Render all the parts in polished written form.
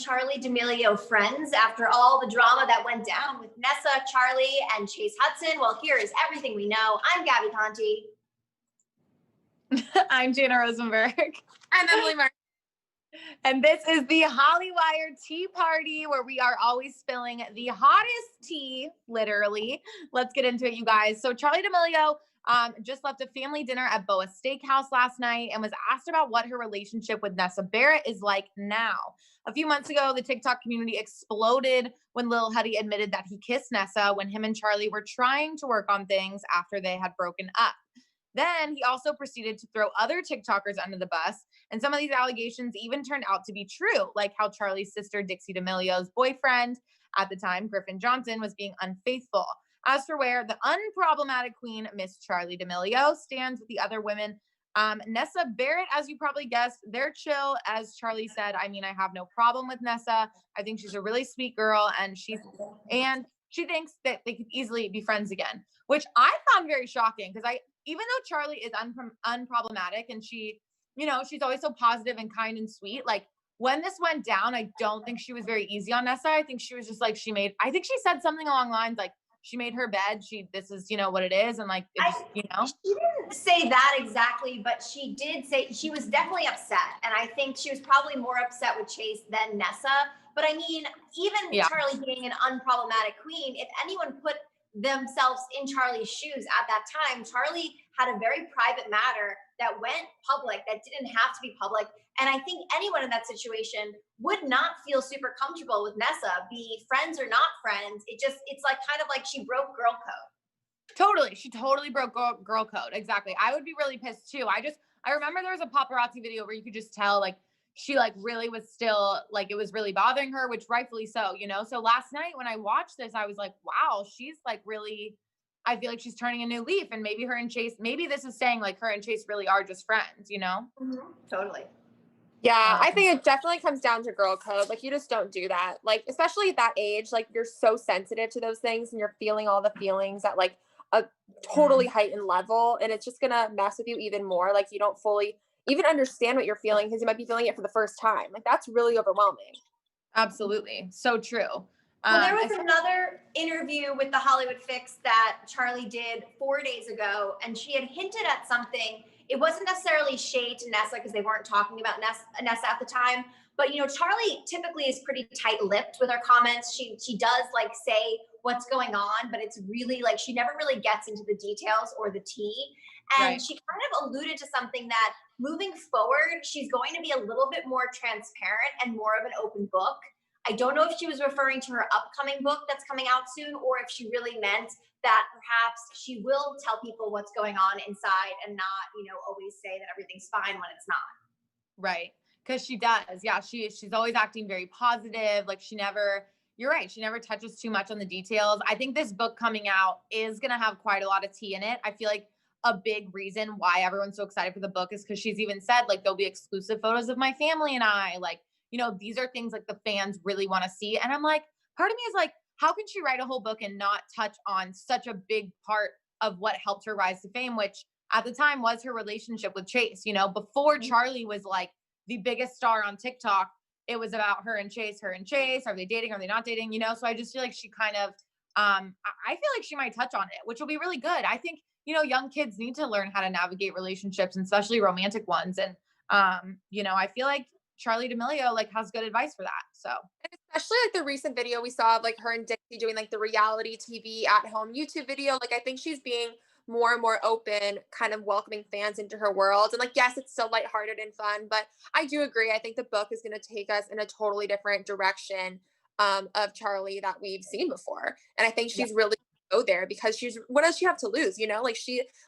Charli D'Amelio friends after all the drama that went down with Nessa, Charli, and Chase Hudson? Well, here is everything we know. I'm Gabi Conti. I'm Jana Rosenberg. I'm Emily Mark. And this is the Hollywire Tea Party, where we are always spilling the hottest tea, literally. Let's get into it, you guys. So Charli D'Amelio just left a family dinner at Boa Steakhouse last night and was asked about what her relationship with Nessa Barrett is like now. A few months ago, the TikTok community exploded when Lil Huddy admitted that he kissed Nessa when him and Charli were trying to work on things after they had broken up. Then he also proceeded to throw other TikTokers under the bus, and some of these allegations even turned out to be true, like how Charli's sister Dixie D'Amelio's boyfriend at the time, Griffin Johnson, was being unfaithful. As for where the unproblematic queen, Miss Charli D'Amelio, stands with the other women, Nessa Barrett, as you probably guessed, they're chill. As Charli said, I mean, I have no problem with Nessa. I think she's a really sweet girl, and she thinks that they could easily be friends again, which I found very shocking because even though Charli is unproblematic and she, she's always so positive and kind and sweet, like when this went down, I don't think she was very easy on Nessa. I think she was just like, I think she said something along lines like, she made her bed. This is, what it is. And like, She didn't say that exactly, but she did say she was definitely upset. And I think she was probably more upset with Chase than Nessa. But I mean, even Charli being an unproblematic queen, if anyone put themselves in Charli's shoes at that time, Charli had a very private matter that went public that didn't have to be public. And I think anyone in that situation would not feel super comfortable with Nessa, be friends or not friends. It's like kind of like she broke girl code. Totally. She totally broke girl code. Exactly. I would be really pissed too. I remember there was a paparazzi video where you could just tell like she like really was still like, it was really bothering her, which rightfully so, So last night when I watched this, I was like, wow, she's like really, I feel like she's turning a new leaf, and maybe her and Chase, maybe this is saying like her and Chase really are just friends, Mm-hmm. Totally. Yeah, I think it definitely comes down to girl code. Like, you just don't do that. Like, especially at that age, like you're so sensitive to those things and you're feeling all the feelings at like a totally heightened level. And it's just going to mess with you even more. Like, you don't fully even understand what you're feeling because you might be feeling it for the first time. Like, that's really overwhelming. Absolutely. So true. Well, there was another interview with the Hollywood Fix that Charli did 4 days ago, and she had hinted at something. It wasn't necessarily shade to Nessa because they weren't talking about Nessa at the time. But, Charli typically is pretty tight-lipped with her comments. She does like say what's going on, but it's really like she never really gets into the details or the tea. And she kind of alluded to something that moving forward, she's going to be a little bit more transparent and more of an open book. I don't know if she was referring to her upcoming book that's coming out soon, or if she really meant that perhaps she will tell people what's going on inside and not, always say that everything's fine when it's not. Right. Because she does. Yeah. She's always acting very positive. Like you're right. She never touches too much on the details. I think this book coming out is going to have quite a lot of tea in it. I feel like a big reason why everyone's so excited for the book is because she's even said like, there'll be exclusive photos of my family and I, like, these are things like the fans really want to see. And I'm like, part of me is like, how can she write a whole book and not touch on such a big part of what helped her rise to fame, which at the time was her relationship with Chase, before Charli was like the biggest star on TikTok. It was about her and Chase. Are they dating? Are they not dating? So I just feel like she kind of, I feel like she might touch on it, which will be really good. I think, young kids need to learn how to navigate relationships, and especially romantic ones. And, I feel like Charli D'Amelio like has good advice for that. So, and especially like the recent video we saw of like her and Dixie doing like the reality TV at home YouTube video. Like, I think she's being more and more open, kind of welcoming fans into her world. And like, yes, it's still lighthearted and fun, but I do agree. I think the book is going to take us in a totally different direction of Charli that we've seen before. And I think she's really go there because what does she have to lose? Like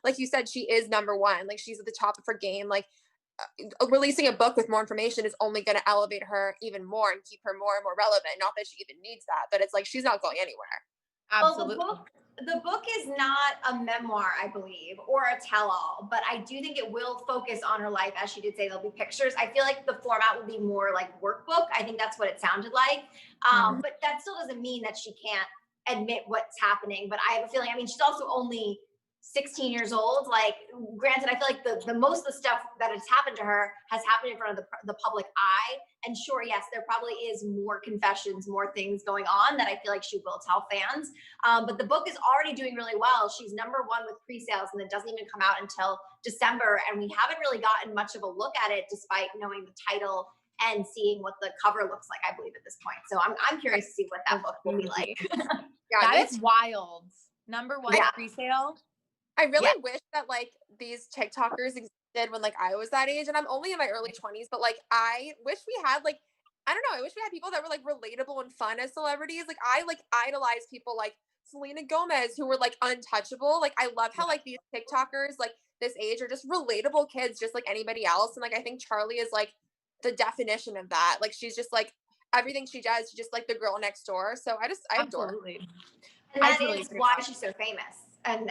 like you said, she is number one. Like, she's at the top of her game. Like, releasing a book with more information is only going to elevate her even more and keep her more and more relevant. Not that she even needs that, but it's like she's not going anywhere. Absolutely. Well, the book is not a memoir, I believe, or a tell-all, but I do think it will focus on her life. As she did say, there'll be pictures. I feel like the format will be more like workbook. I think that's what it sounded like. But that still doesn't mean that she can't admit what's happening. But I have a feeling, she's also only 16 years old. Like, granted, I feel like the most of the stuff that has happened to her has happened in front of the public eye. And sure, yes, there probably is more confessions, more things going on that I feel like she will tell fans. But the book is already doing really well. She's #1 with pre-sales, and it doesn't even come out until December. And we haven't really gotten much of a look at it, despite knowing the title and seeing what the cover looks like, I believe, at this point. So I'm curious to see what that book will be like. Yeah, That is wild. #1 Yeah. pre-sale. I really wish that like these TikTokers existed when like I was that age, and I'm only in my early 20s, but like I wish we had like, I don't know, I wish we had people that were like relatable and fun as celebrities. Like I like idolize people like Selena Gomez who were like untouchable. Like I love how like these TikTokers like this age are just relatable kids just like anybody else. And like I think Charli is like the definition of that. Like she's just like everything she does, she's just like the girl next door. So I adore her. And that totally is agree why with she's so famous. And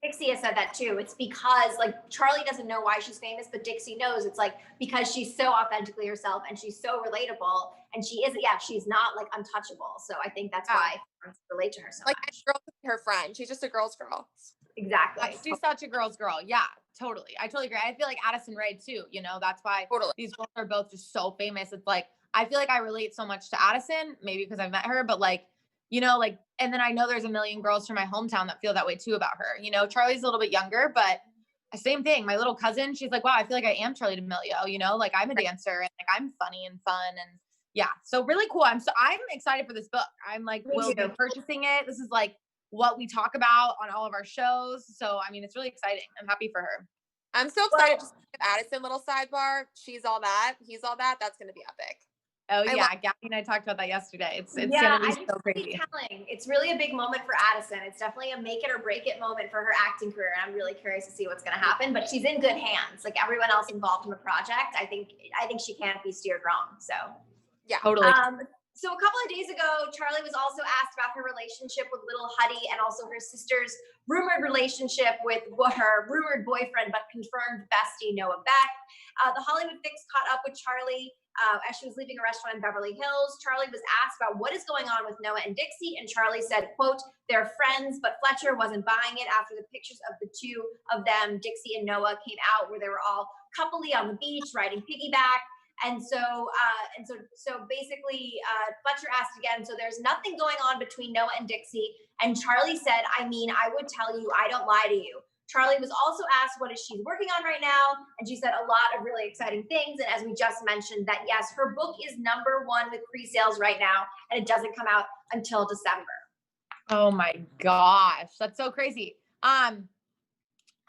Dixie has said that too. It's because like Charli doesn't know why she's famous, but Dixie knows. It's like because she's so authentically herself and she's so relatable, and she isn't. Yeah, she's not like untouchable. So I think that's why fans relate to her so Like much. girl her friend. She's just a girl's girl. Exactly. She's such a girl's girl. Yeah, totally. I totally agree. I feel like Addison Rae too, you know, that's why these girls are both just so famous. It's like, I feel like I relate so much to Addison, maybe because I've met her, but like, you know, like, and then I know there's a million girls from my hometown that feel that way too about her. You know, Charli's a little bit younger, but same thing. My little cousin, she's like, wow, I feel like I am Charli D'Amelio, you know, like I'm a dancer and like I'm funny and fun. And yeah, so really cool. I'm excited for this book. I'm like, we'll be purchasing it. This is like what we talk about on all of our shows. So, I mean, it's really exciting. I'm happy for her. I'm so excited to see Addison Little sidebar. She's all that. He's all that. That's going to be epic. Oh yeah, Gabi and I talked about that yesterday. It's gonna be so crazy. It's really a big moment for Addison. It's definitely a make it or break it moment for her acting career, and I'm really curious to see what's gonna happen. But she's in good hands. Like everyone else involved in the project, I think she can't be steered wrong. So yeah, totally. So a couple of days ago, Charli was also asked about her relationship with Little Huddy and also her sister's rumored relationship with her rumored boyfriend but confirmed bestie Noah Beck. The Hollywood Fix caught up with Charli as she was leaving a restaurant in Beverly Hills. Charli was asked about what is going on with Noah and Dixie, and Charli said, quote, "They're friends, but Fletcher wasn't buying it after the pictures of the two of them, Dixie and Noah, came out where they were all coupley on the beach riding piggyback." And so basically, Fletcher asked again, so there's nothing going on between Noah and Dixie. And Charli said, I mean, I would tell you, I don't lie to you. Charli was also asked what is she working on right now. And she said a lot of really exciting things. And as we just mentioned, that yes, her book is #1 with pre-sales right now, and it doesn't come out until December. Oh my gosh, that's so crazy.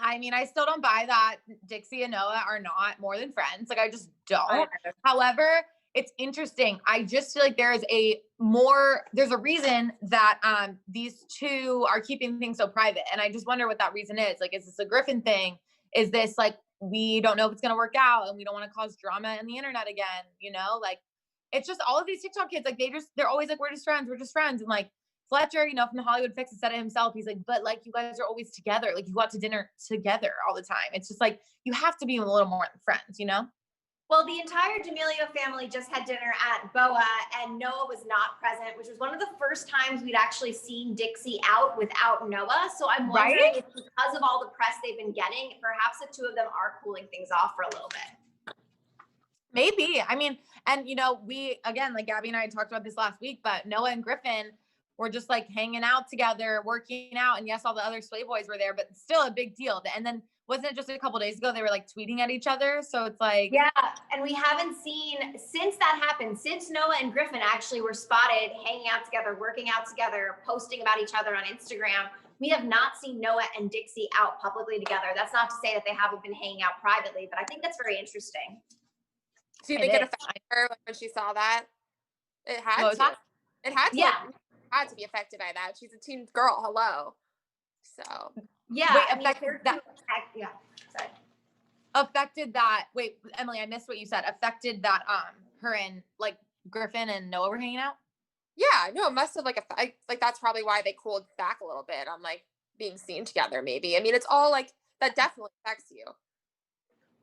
I mean, I still don't buy that Dixie and Noah are not more than friends. Like, I just don't. However, it's interesting. I just feel like there's a reason that these two are keeping things so private. And I just wonder what that reason is. Like, is this a Griffin thing? Is this like, we don't know if it's going to work out and we don't want to cause drama in the internet again? You know, like, it's just all of these TikTok kids, like they're always like, we're just friends. And like, Fletcher, you know, from the Hollywood Fix said it himself. He's like, but like, you guys are always together. Like, you go out to dinner together all the time. It's just like, you have to be a little more than friends, you know? Well, the entire D'Amelio family just had dinner at BOA, and Noah was not present, which was one of the first times we'd actually seen Dixie out without Noah. So I'm wondering if because of all the press they've been getting, perhaps the two of them are cooling things off for a little bit. Maybe. I mean, and you know, we, again, like Gabi and I talked about this last week, but Noah and Griffin were just like hanging out together, working out. And yes, all the other Sway boys were there, but still a big deal. And then wasn't it just a couple days ago, they were like tweeting at each other. So it's like, yeah. And we haven't seen since that happened, since Noah and Griffin actually were spotted hanging out together, working out together, posting about each other on Instagram. We have not seen Noah and Dixie out publicly together. That's not to say that they haven't been hanging out privately, but I think that's very interesting. Do you think it affected her when she saw that? It had to. It had to. Yeah. Had to be affected by that. She's a teen girl. Hello. So yeah. Wait, affected that. Wait, Emily, I missed what you said. Affected that her and like Griffin and Noah were hanging out? Yeah, no, it must have like that's probably why they cooled back a little bit on like being seen together, maybe. I mean, it's all like that definitely affects you.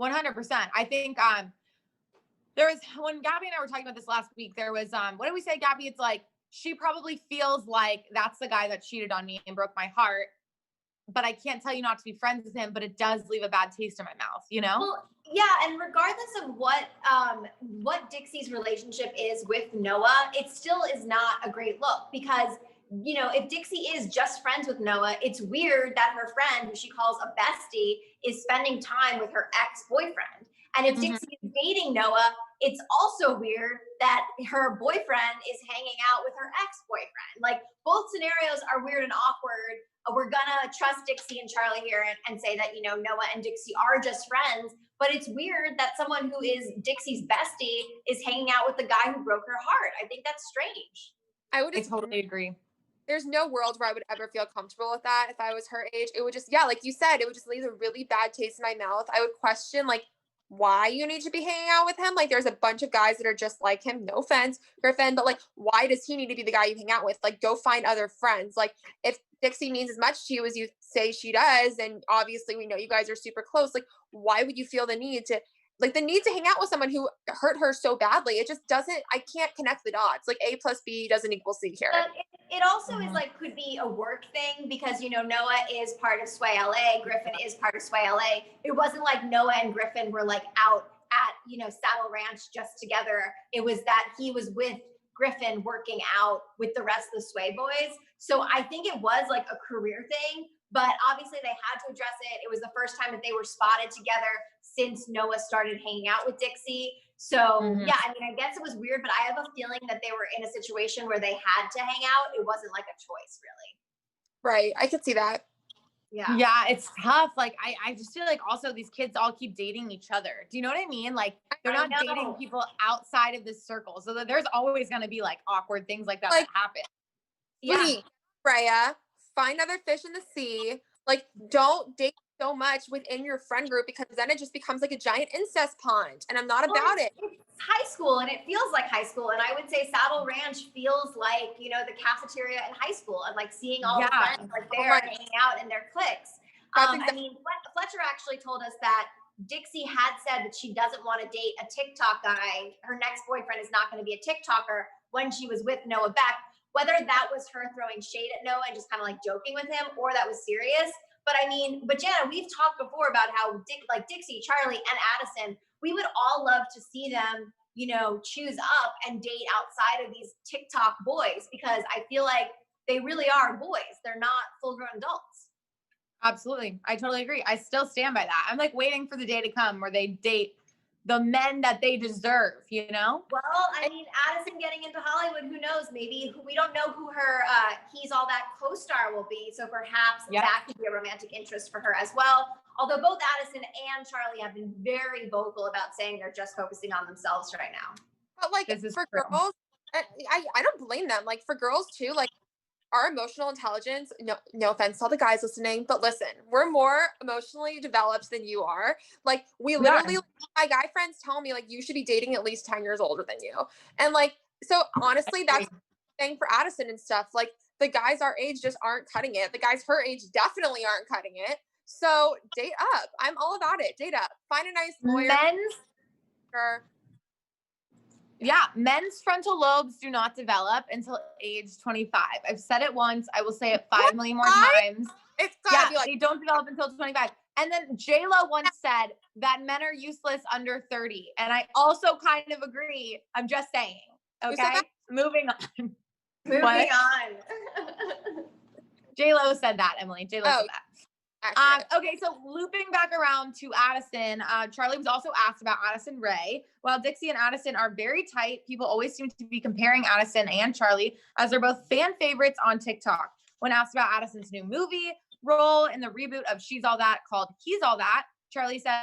100%. I think there was, when Gabi and I were talking about this last week, there was what did we say, Gabi? It's like she probably feels like that's the guy that cheated on me and broke my heart. but I can't tell you not to be friends with him, but it does leave a bad taste in my mouth, you know? Well, yeah, and regardless of what Dixie's relationship is with Noah, it still is not a great look because, you know, if Dixie is just friends with Noah, it's weird that her friend, who she calls a bestie, is spending time with her ex-boyfriend. And if Dixie is dating Noah, it's also weird that her boyfriend is hanging out with her ex-boyfriend. Like, both scenarios are weird and awkward. We're gonna trust Dixie and Charli here and say that, you know, Noah and Dixie are just friends, but it's weird that someone who is Dixie's bestie is hanging out with the guy who broke her heart. I think that's strange. I totally agree. There's no world where I would ever feel comfortable with that if I was her age. It would just, yeah, like you said, it would just leave a really bad taste in my mouth. I would question, like, why you need to be hanging out with him. Like, there's a bunch of guys that are just like him. No offense, Griffin, but like, why does he need to be the guy you hang out with? Like, go find other friends. Like, if Dixie means as much to you as you say she does, and obviously we know you guys are super close, like, why would you feel the need to hang out with someone who hurt her so badly? It just doesn't, I can't connect the dots. Like, A plus B doesn't equal C here. But it also is like, could be a work thing because, you know, Noah is part of Sway LA, Griffin is part of Sway LA. It wasn't like Noah and Griffin were like out at, you know, Saddle Ranch just together. It was that he was with Griffin working out with the rest of the Sway boys. So I think it was like a career thing, but obviously they had to address it. It was the first time that they were spotted together since Noah started hanging out with Dixie. So yeah, I mean, I guess it was weird, but I have a feeling that they were in a situation where they had to hang out. It wasn't like a choice, really. Right. I could see that. Yeah, it's tough. Like, I just feel like also these kids all keep dating each other. Do you know what I mean? Like, they're not dating people outside of this circle. So that there's always going to be like awkward things like that that happen. Please, Freya, find other fish in the sea. Like, don't date so much within your friend group because then it just becomes like a giant incest pond. And I'm not about it. It's high school and it feels like high school. And I would say Saddle Ranch feels like, you know, the cafeteria in high school and like seeing all the friends like there hanging out in their cliques. I mean, Fletcher actually told us that Dixie had said that she doesn't want to date a TikTok guy. Her next boyfriend is not going to be a TikToker when she was with Noah Beck. Whether that was her throwing shade at Noah and just kind of like joking with him or that was serious. But I mean, but Jana, we've talked before about how Dixie, Charli, and Addison, we would all love to see them, you know, choose up and date outside of these TikTok boys because I feel like they really are boys. They're not full-grown adults. Absolutely. I totally agree. I still stand by that. I'm like waiting for the day to come where they date the men that they deserve, you know? Well, I mean, Addison getting into Hollywood, who knows? Maybe we don't know who her He's All That co-star will be. So perhaps that could be a romantic interest for her as well. Although both Addison and Charli have been very vocal about saying they're just focusing on themselves right now. But like for girls, I don't blame them. Like for girls too, like our emotional intelligence, no offense to all the guys listening, but listen, we're more emotionally developed than you are. Like we literally, my guy friends tell me like, you should be dating at least 10 years older than you. And like, so honestly, that's the thing for Addison and stuff. Like the guys our age just aren't cutting it. The guys her age definitely aren't cutting it. So date up. I'm all about it. Date up. Find a nice lawyer. Men's frontal lobes do not develop until age 25. I've said it once. I will say it 5 million more times. It's gotta be like, they don't develop until 25. And then J-Lo once said that men are useless under 30. And I also kind of agree. I'm just saying. Okay. Moving on. Moving on. J-Lo said that, Emily. J-Lo said that. Okay, so looping back around to Addison, Charli was also asked about Addison Rae. While Dixie and Addison are very tight, people always seem to be comparing Addison and Charli as they're both fan favorites on TikTok. When asked about Addison's new movie role in the reboot of She's All That called He's All That, Charli said,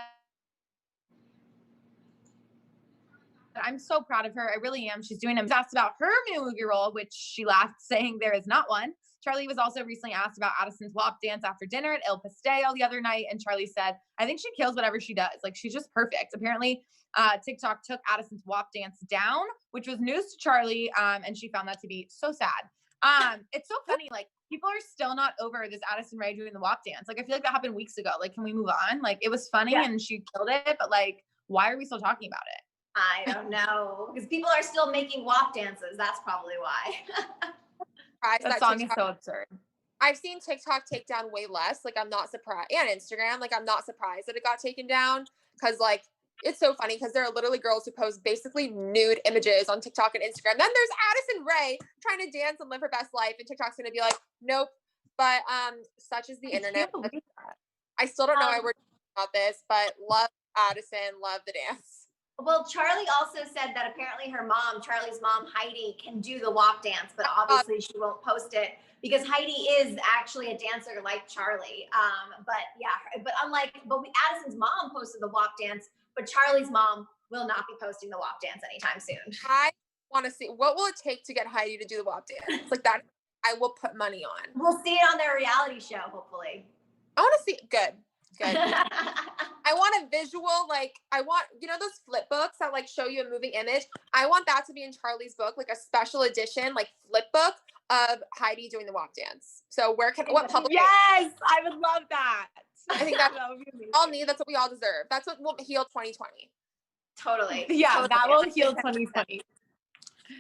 I'm so proud of her. I really am. She's doing it. Asked about her new movie role, which she laughed, saying there is not one. Charli was also recently asked about Addison's WAP dance after dinner at El Pastel the other night, and Charli said, I think she kills whatever she does. Like, she's just perfect. Apparently, TikTok took Addison's WAP dance down, which was news to Charli, and she found that to be so sad. It's so funny. Like, people are still not over this Addison Rae doing the WAP dance. Like, I feel like that happened weeks ago. Like, can we move on? Like, it was funny and she killed it, but like, why are we still talking about it? I don't know. Because people are still making WAP dances. That's probably why. That song is so absurd. I've seen TikTok take down way less. Like, I'm not surprised. And Instagram, like, I'm not surprised that it got taken down. Cause like, it's so funny because there are literally girls who post basically nude images on TikTok and Instagram. Then there's Addison Rae trying to dance and live her best life. And TikTok's going to be like, nope. But such is the internet. I still don't know why we're talking about this, but love Addison, love the dance. Well, Charli also said that apparently her mom, Charli's mom, Heidi, can do the walk dance, but obviously she won't post it because Heidi is actually a dancer like Charli. But yeah, but Addison's mom posted the walk dance, but Charli's mom will not be posting the walk dance anytime soon. I want to see, what will it take to get Heidi to do the walk dance? Like that, I will put money on. We'll see it on their reality show, hopefully. I want to see, good. I want a visual, like, I want, you know, those flip books that like show you a moving image. I want that to be in Charli's book, like a special edition, like flip book of Heidi doing the walk dance. So what public? Yes, I would love that. I think that's that would be amazing. all need. That's what we all deserve. That's what will heal 2020. Totally. Yeah, totally. that will heal 2020.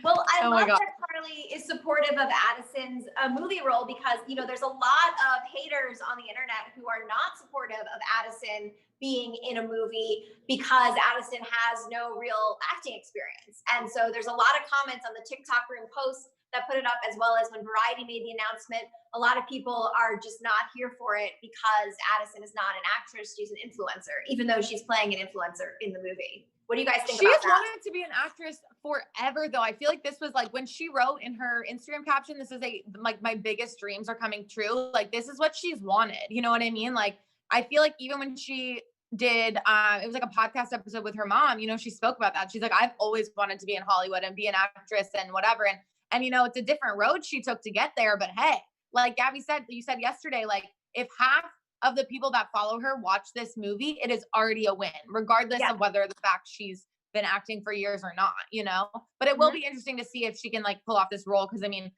Well, I love that Charli is supportive of Addison's movie role because, you know, there's a lot of haters on the internet who are not supportive of Addison being in a movie because Addison has no real acting experience. And so there's a lot of comments on the TikTok room post that put it up, as well as when Variety made the announcement. A lot of people are just not here for it because Addison is not an actress, she's an influencer, even though she's playing an influencer in the movie. What do you guys think about that? She's wanted to be an actress forever, though. I feel like this was like when she wrote in her Instagram caption, this is like my biggest dreams are coming true. Like this is what she's wanted. You know what I mean? Like I feel like even when she did, it was like a podcast episode with her mom, you know, she spoke about that. She's like, I've always wanted to be in Hollywood and be an actress and whatever. And you know, it's a different road she took to get there. But hey, like Gabi said, you said yesterday, like if half of the people that follow her watch this movie, it is already a win, regardless of whether the fact she's been acting for years or not, you know? But it will be interesting to see if she can like pull off this role. Cause I mean,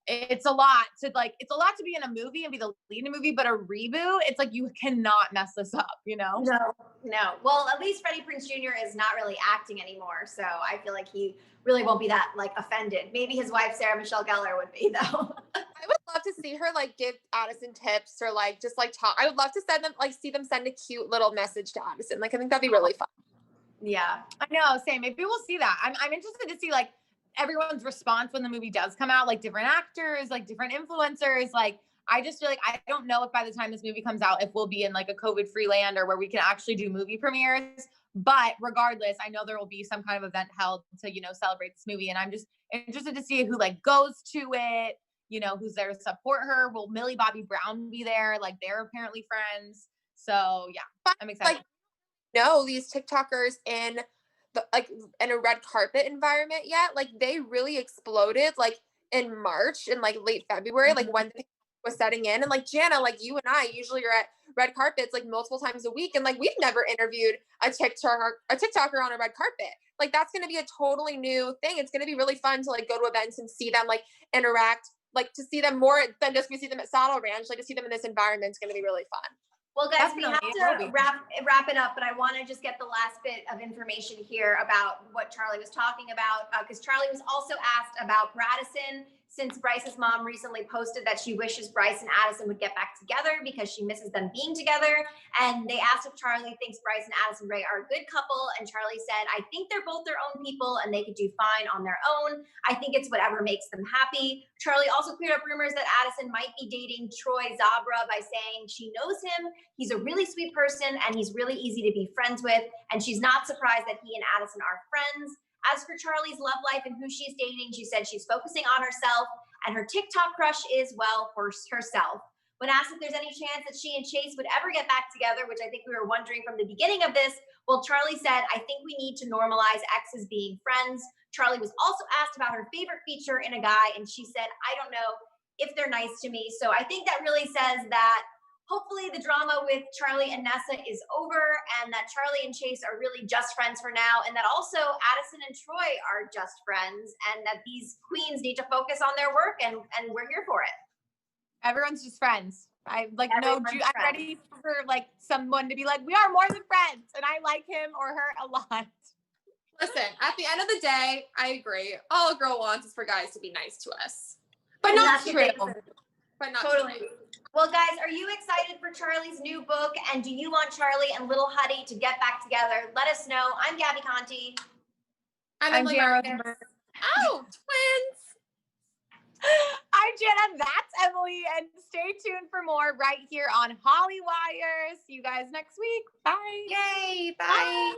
it's a lot to be in a movie and be the lead in a movie, but a reboot, it's like, you cannot mess this up, you know? No. Well, at least Freddie Prinze Jr. is not really acting anymore. So I feel like he really won't be that like offended. Maybe his wife, Sarah Michelle Gellar, would be though. I would love to see her like give Addison tips or like just like talk. I would love to see them send a cute little message to Addison. Like I think that'd be really fun. Yeah, I know. Same. Maybe we'll see that. I'm interested to see like everyone's response when the movie does come out, like different actors, like different influencers. Like I just feel like I don't know if by the time this movie comes out, if we'll be in like a COVID-free land or where we can actually do movie premieres. But regardless, I know there will be some kind of event held to, you know, celebrate this movie. And I'm just interested to see who like goes to it, you know, who's there to support her. Will Millie Bobby Brown be there? Like they're apparently friends. So yeah, I'm excited. Like, no, these TikTokers in a red carpet environment yet. Like they really exploded like in March and like late February, like when the was setting in. And like Jana, like you and I usually are at red carpets like multiple times a week. And like we've never interviewed a TikToker on a red carpet. Like that's gonna be a totally new thing. It's gonna be really fun to like go to events and see them like interact, like to see them more than just we see them at Saddle Ranch, like to see them in this environment is gonna be really fun. Well, guys, we have to wrap it up, but I want to just get the last bit of information here about what Charli was talking about, because Charli was also asked about Addison, since Bryce's mom recently posted that she wishes Bryce and Addison would get back together because she misses them being together. And they asked if Charli thinks Bryce and Addison Rae are a good couple. And Charli said, I think they're both their own people and they could do fine on their own. I think it's whatever makes them happy. Charli also cleared up rumors that Addison might be dating Troy Zabra by saying she knows him. He's a really sweet person and he's really easy to be friends with. And she's not surprised that he and Addison are friends. As for Charli's love life and who she's dating, she said she's focusing on herself and her TikTok crush is, well, for herself. When asked if there's any chance that she and Chase would ever get back together, which I think we were wondering from the beginning of this, well, Charli said, I think we need to normalize exes being friends. Charli was also asked about her favorite feature in a guy, and she said, I don't know if they're nice to me. So I think that really says that hopefully the drama with Charli and Nessa is over and that Charli and Chase are really just friends for now, and that also Addison and Troy are just friends and that these queens need to focus on their work and we're here for it. Everyone's just friends. I'm ready for like someone to be like, we are more than friends and I like him or her a lot. Listen, at the end of the day, I agree. All a girl wants is for guys to be nice to us. But not true. but not Totally. too much. Well, guys, are you excited for Charli's new book? And do you want Charli and Little Huddy to get back together? Let us know. I'm Gabi Conti. I'm Jana Rosenberg. Oh, twins. I'm Jana. That's Emily. And stay tuned for more right here on Hollywire. See you guys next week. Bye. Yay. Bye.